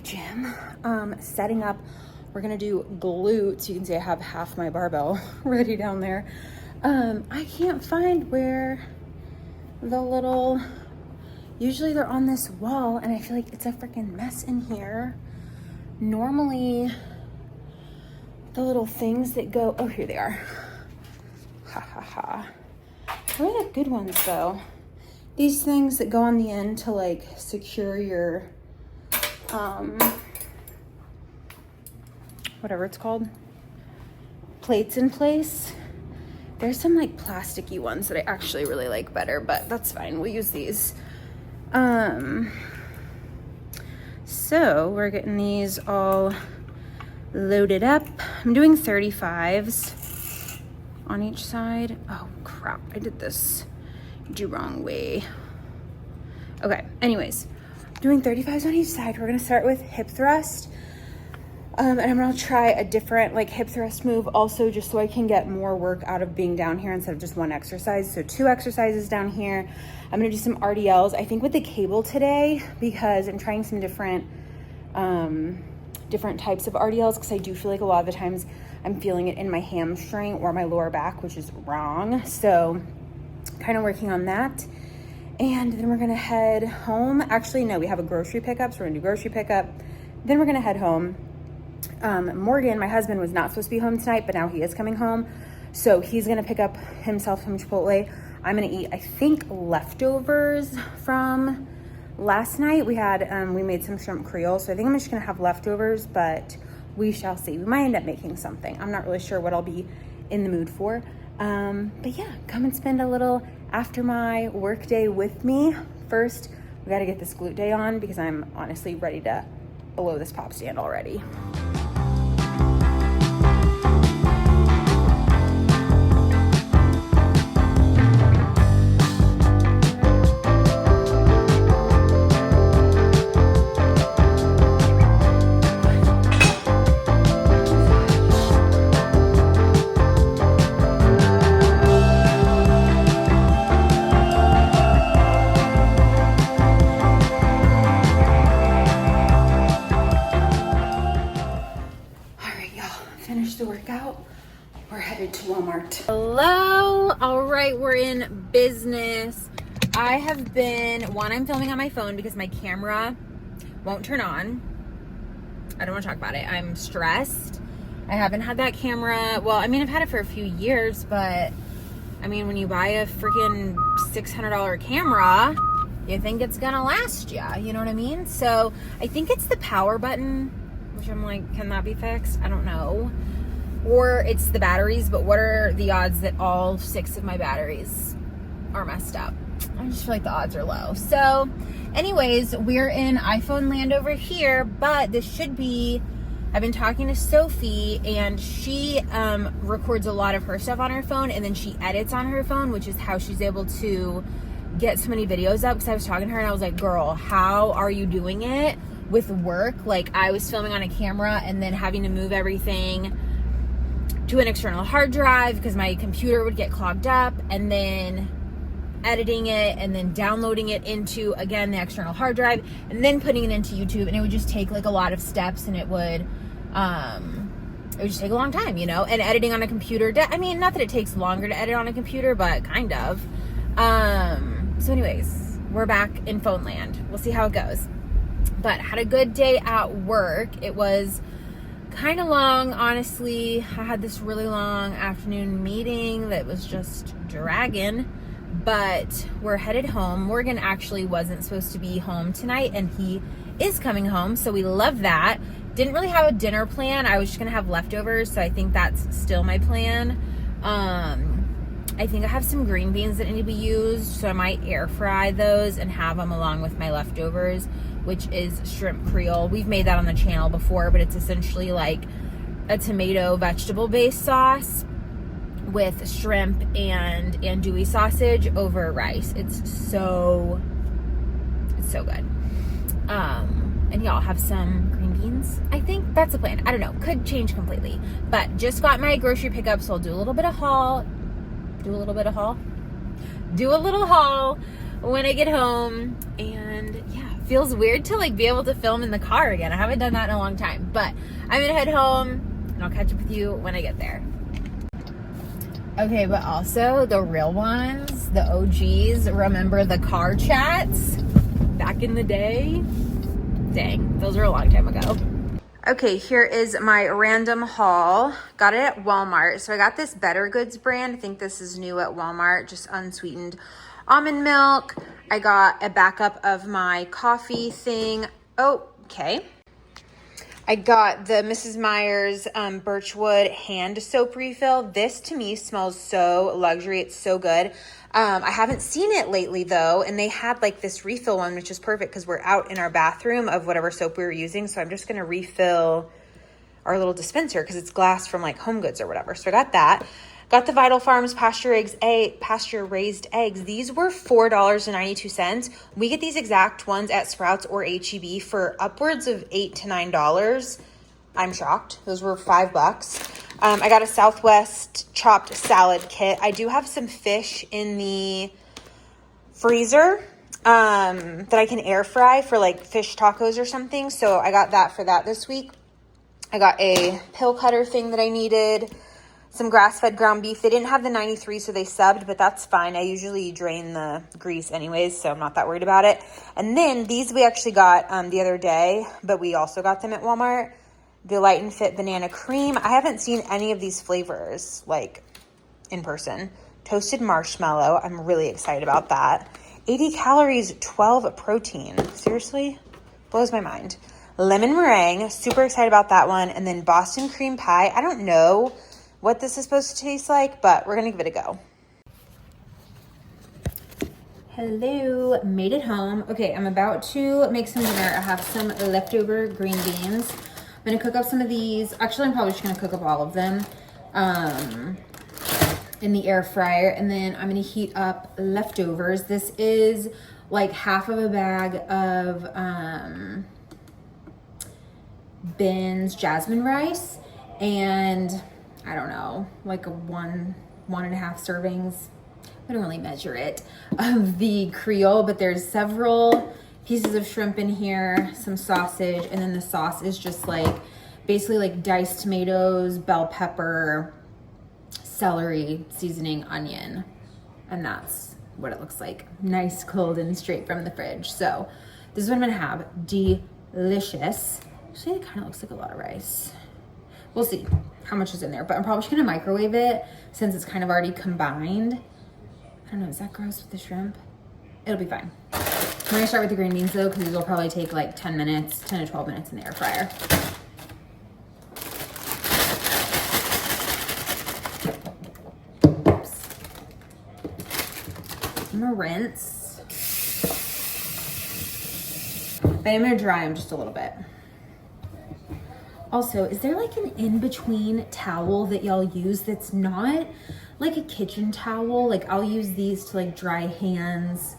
gym, setting up. We're gonna do glute. So you can see I have half my barbell ready down there. I can't find where the little, usually they're on this wall and I feel like it's a freaking mess in here. Normally the little things that go, oh, here they are. Ha ha ha. Where are the good ones though? These things that go on the end to like secure your, whatever it's called, plates in place. There's some like plasticky ones that I actually really like better, but that's fine. We'll use these. So we're getting these all loaded up. I'm doing 35s on each side. Oh crap, I did this the wrong way. Okay, anyways, doing 35s on each side. We're gonna start with hip thrust. And I'm gonna try a different like hip thrust move also, just so I can get more work out of being down here instead of just one exercise. So 2 exercises down here. I'm gonna do some RDLs, I think with the cable today, because I'm trying some different types of RDLs, because I do feel like a lot of the times I'm feeling it in my hamstring or my lower back, which is wrong. So kind of working on that. And then we're gonna head home. Actually, no, we have a grocery pickup, so we're gonna do grocery pickup. Then we're gonna head home. Morgan, my husband, was not supposed to be home tonight, but now he is coming home. So he's gonna pick up himself some Chipotle. I'm gonna eat, I think, leftovers from last night. We made some shrimp creole, so I think I'm just gonna have leftovers, but we shall see. We might end up making something. I'm not really sure what I'll be in the mood for. But yeah, come and spend a little after my work day with me. First, we gotta get this glute day on because I'm honestly ready to blow this pop stand already. Finished the workout. We're headed to Walmart. Hello. All right, we're in business. I have been, I'm filming on my phone because my camera won't turn on. I don't want to talk about it. I'm stressed. I haven't had that camera. Well, I mean, I've had it for a few years, but I mean, when you buy a freaking $600 camera, you think it's gonna last you. You know what I mean? So I think it's the power button, which I'm like, can that be fixed? I don't know. Or it's the batteries, but what are the odds that all 6 of my batteries are messed up? I just feel like the odds are low. So anyways, we're in iPhone land over here, but this should be, I've been talking to Sophie, and she records a lot of her stuff on her phone, and then she edits on her phone, which is how she's able to get so many videos up. Because I was talking to her and I was like, girl, how are you doing it with work? Like, I was filming on a camera and then having to move everything to an external hard drive because my computer would get clogged up, and then editing it and then downloading it into, again, the external hard drive, and then putting it into YouTube. And it would just take like a lot of steps, and it would just take a long time, you know. And editing on a computer, I mean, not that it takes longer to edit on a computer, but kind of. So anyways, we're back in phone land. We'll see how it goes. But had a good day at work. It was kind of long, honestly. I had this really long afternoon meeting that was just dragging, but we're headed home. Morgan actually wasn't supposed to be home tonight, and he is coming home, so we love that. Didn't really have a dinner plan. I was just gonna have leftovers, so I think that's still my plan. I think I have some green beans that need to be used, so I might air fry those and have them along with my leftovers, which is shrimp creole. We've made that on the channel before, but it's essentially like a tomato vegetable based sauce with shrimp and andouille sausage over rice. It's so good. And y'all have some green beans. I think that's the plan. I don't know, could change completely, but just got my grocery pickup, so I'll do a little haul when I get home, and yeah, Feels weird to like be able to film in the car again. I haven't done that in a long time, but I'm gonna head home and I'll catch up with you when I get there. Okay, but also the real ones, the OGs, remember the car chats back in the day? Dang, those were a long time ago. Okay, here is my random haul. Got it at Walmart. So I got this Better Goods brand. I think this is new at Walmart, just unsweetened almond milk. I got a backup of my coffee thing. Oh, okay. I got the Mrs. Meyer's Birchwood hand soap refill. This to me smells so luxury. It's so good. I haven't seen it lately though, and they had like this refill one, which is perfect because we're out in our bathroom of whatever soap we were using. So I'm just gonna refill our little dispenser because it's glass from like Home Goods or whatever. So I got that. Got the Vital Farms pasture raised eggs. These were $4.92. We get these exact ones at Sprouts or H-E-B for upwards of $8 to $9. I'm shocked. Those were $5. I got a Southwest chopped salad kit. I do have some fish in the freezer that I can air fry for like fish tacos or something. So I got that for that this week. I got a pill cutter thing that I needed. Some grass-fed ground beef. They didn't have the 93, so they subbed, but that's fine. I usually drain the grease anyways, so I'm not that worried about it. And then these we actually got the other day, but we also got them at Walmart. The Light and Fit banana cream. I haven't seen any of these flavors like in person. Toasted marshmallow. I'm really excited about that. 80 calories, 12 protein. Seriously? Blows my mind. Lemon meringue. Super excited about that one. And then Boston cream pie. I don't know what this is supposed to taste like, but we're gonna give it a go. Hello, made it home. Okay, I'm about to make some dinner. I have some leftover green beans. I'm gonna cook up some of these. Actually, I'm probably just gonna cook up all of them in the air fryer, and then I'm gonna heat up leftovers. This is like half of a bag of Ben's jasmine rice, and I don't know, like one and a half servings. I don't really measure it, of the Creole, but there's several pieces of shrimp in here, some sausage, and then the sauce is just like basically like diced tomatoes, bell pepper, celery, seasoning, onion, and that's what it looks like. Nice, cold, and straight from the fridge. So this is what I'm gonna have. Delicious. Actually, it kind of looks like a lot of rice. We'll see how much is in there, but I'm probably just gonna microwave it since it's kind of already combined. I don't know, is that gross with the shrimp? It'll be fine. I'm gonna start with the green beans though, because these will probably take like 10 to 12 minutes in the air fryer. Oops. I'm gonna rinse. But I'm gonna dry them just a little bit. Also, is there like an in-between towel that y'all use that's not like a kitchen towel? Like I'll use these to like dry hands,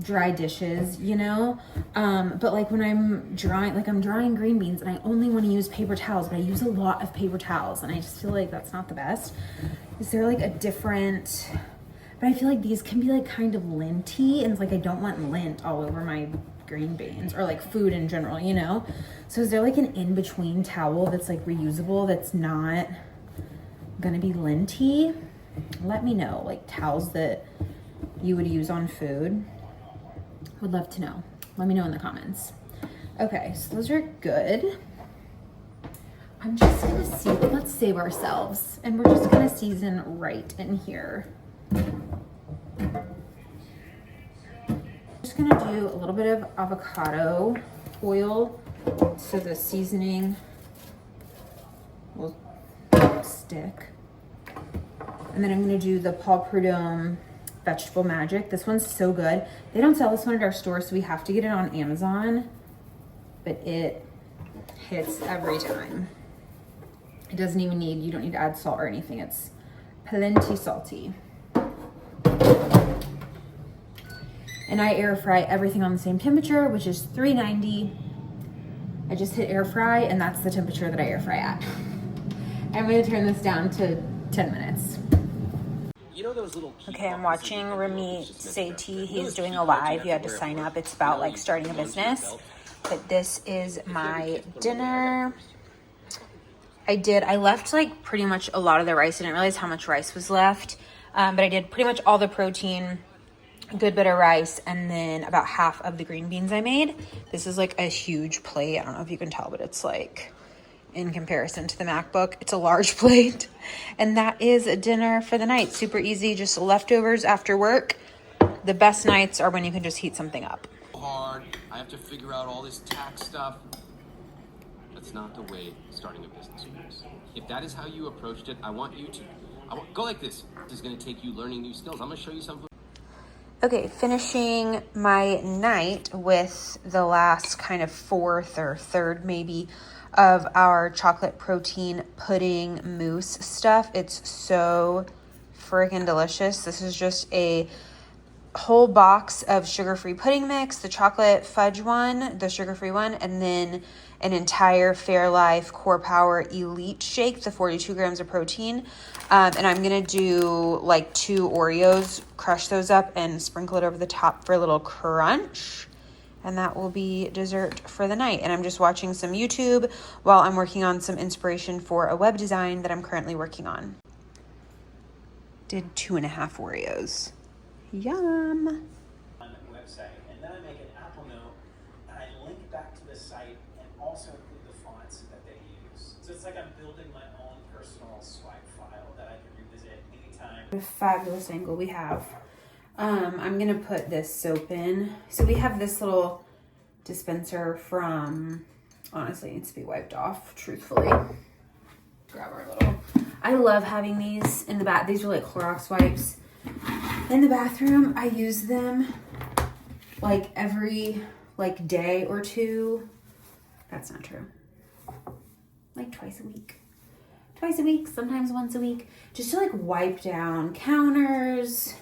dry dishes, you know? But like when I'm drying green beans and I only want to use paper towels, but I use a lot of paper towels and I just feel like that's not the best. Is there like a different, but I feel like these can be like kind of linty, and it's like I don't want lint all over my green beans or like food in general, you know? So is there like an in-between towel that's like reusable that's not gonna be linty? Let me know, like towels that you would use on food. Would love to know. Let me know in the comments. Okay, so those are good. I'm just gonna see, let's save ourselves, and we're just gonna season right in here. Just gonna do a little bit of avocado oil so the seasoning will stick. And then I'm gonna do the Paul Prudhomme Vegetable Magic. This one's so good. They don't sell this one at our store, so we have to get it on Amazon, but it hits every time. It doesn't even need, you don't need to add salt or anything. It's plenty salty. And I air fry everything on the same temperature, which is 390. I just hit air fry, and that's the temperature that I air fry at. I'm gonna turn this down to 10 minutes. those little Okay, I'm watching Ramit Sethi. He's doing a live. You had to sign up. It's about like starting a business. But this is my dinner. I left like pretty much a lot of the rice. I didn't realize how much rice was left. But I did pretty much all the protein, a good bit of rice, and then about half of the green beans I made. This is like a huge plate. I don't know if you can tell, but it's like, in comparison to the MacBook, it's a large plate. And that is a dinner for the night. Super easy, just leftovers after work. The best nights are when you can just heat something up. Hard. I have to figure out all this tax stuff. That's not the way starting a business works. If that is how you approached it, I want you to go like this. This is going to take you learning new skills. I'm going to show you something. Okay, finishing my night with the last kind of fourth or third maybe of our chocolate protein pudding mousse stuff. It's so freaking delicious. This is just a whole box of sugar-free pudding mix, the chocolate fudge one, the sugar-free one, and then an entire Fairlife Core Power Elite shake, the 42 grams of protein. And I'm going to do like 2 Oreos, crush those up and sprinkle it over the top for a little crunch. And that will be dessert for the night. And I'm just watching some YouTube while I'm working on some inspiration for a web design that I'm currently working on. Did 2.5 Oreos. Yum. On the website, and then I make an Apple Note, and I link back to the site and also include the fonts that they use. So it's like I'm building my own personal swag file that I can revisit anytime. A fabulous angle we have. I'm gonna put this soap in. So we have this little dispenser from, honestly, it needs to be wiped off, truthfully. Grab our little, I love having these in the bath. These are like Clorox wipes. In the bathroom, I use them like every day or two. That's not true. Like twice a week. Twice a week, sometimes once a week. Just to like wipe down counters.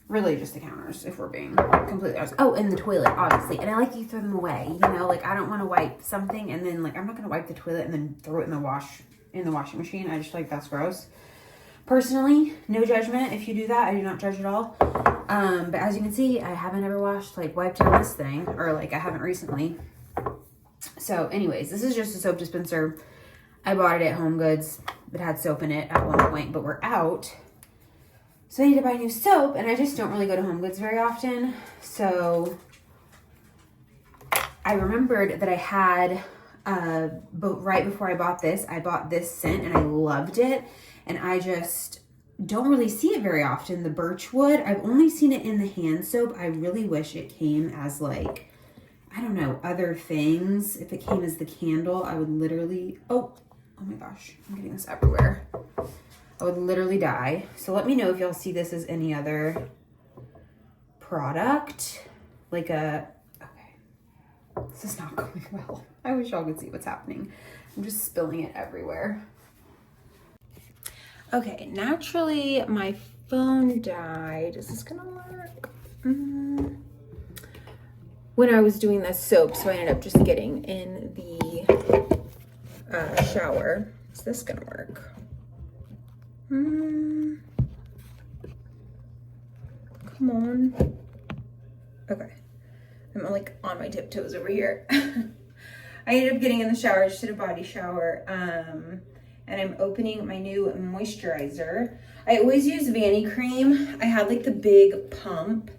Really just the counters, if we're being completely honest. Oh, and the toilet, obviously. And I like to throw them away, you know? Like, I don't want to wipe something and then, like, I'm not going to wipe the toilet and then throw it in the washing machine. I just feel like that's gross. Personally, no judgment if you do that. I do not judge at all. But as you can see, I haven't ever wiped down this thing. Or, like, I haven't recently. So, anyways, this is just a soap dispenser. I bought it at Home Goods. It had soap in it at one point, but we're out. So I need to buy new soap, and I just don't really go to Home Goods very often. So I remembered that I had, but right before I bought this scent, and I loved it. And I just don't really see it very often. The Birchwood, I've only seen it in the hand soap. I really wish it came as like, I don't know, other things. If it came as the candle, I would literally, oh my gosh, I'm getting this everywhere. I would literally die. So let me know if y'all see this as any other product. Like okay. This is not going well. I wish y'all could see what's happening. I'm just spilling it everywhere. Okay, naturally my phone died. Is this gonna work? When I was doing this soap, so I ended up just getting in the shower. Is this gonna work? Come on. Okay. I'm like on my tiptoes over here. I ended up getting in the shower. I just did a body shower. And I'm opening my new moisturizer. I always use Vanny Cream. I had like the big pump,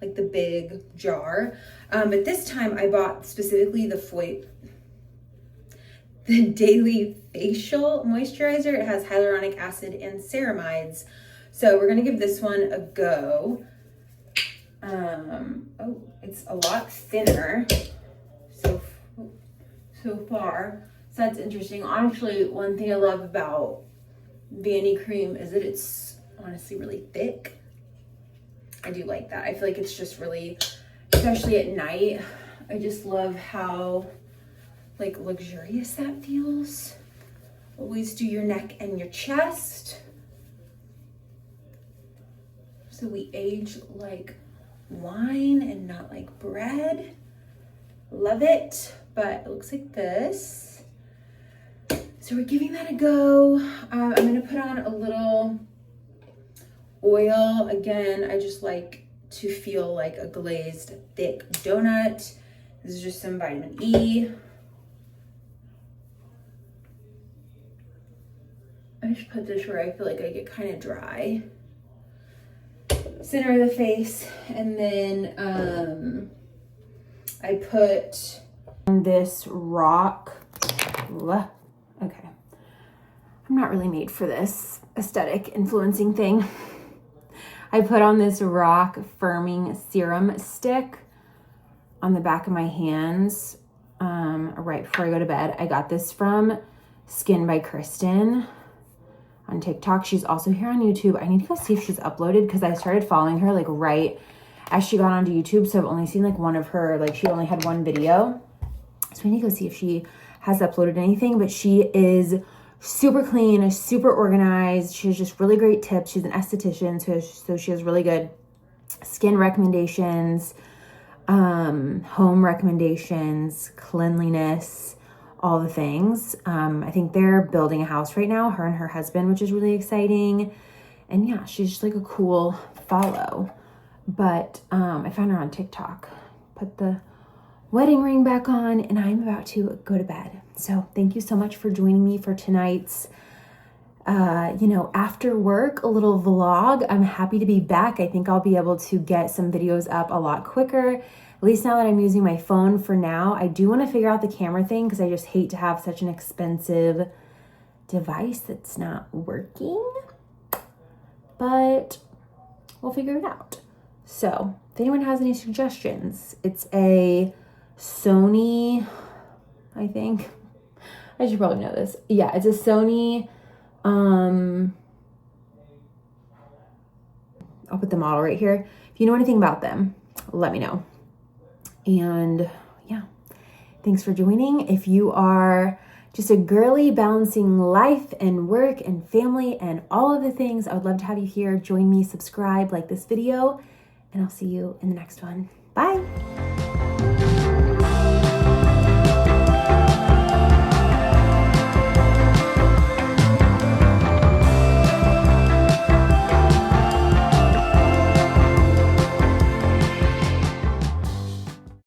like the big jar. But this time I bought specifically the Daily Facial Moisturizer. It has hyaluronic acid and ceramides. So we're gonna give this one a go. Oh, it's a lot thinner so far. So that's interesting. Honestly, one thing I love about Vanny Cream is that it's honestly really thick. I do like that. I feel like it's just really, especially at night, I just love how like luxurious that feels. Always do your neck and your chest. So we age like wine and not like bread. Love it, but it looks like this. So we're giving that a go. I'm gonna put on a little oil. Again, I just like to feel like a glazed thick donut. This is just some vitamin E. I just put this where I feel like I get kind of dry. Center of the face. And then I put on this rock. Okay. I'm not really made for this aesthetic influencing thing. I put on this rock firming serum stick on the back of my hands right before I go to bed. I got this from Skin by Kristen on TikTok. She's also here on YouTube. I need to go see if she's uploaded because I started following her like right as she got onto YouTube. So I've only seen like one of her, like she only had one video. So I need to go see if she has uploaded anything, but she is super clean, super organized. She has just really great tips. She's an esthetician, so she has really good skin recommendations, home recommendations, cleanliness, all the things. I think they're building a house right now, her and her husband, which is really exciting. And yeah, she's just like a cool follow. But I found her on TikTok. Put the wedding ring back on, and I'm about to go to bed. So thank you so much for joining me for tonight's, after work, a little vlog. I'm happy to be back. I think I'll be able to get some videos up a lot quicker, at least now that I'm using my phone for now. I do want to figure out the camera thing because I just hate to have such an expensive device that's not working, but we'll figure it out. So if anyone has any suggestions, it's a Sony, I think. I should probably know this. Yeah, it's a Sony. I'll put the model right here. If you know anything about them, let me know. And yeah, thanks for joining. If you are just a girly balancing life and work and family and all of the things, I would love to have you here. Join me, subscribe, like this video, and I'll see you in the next one. Bye.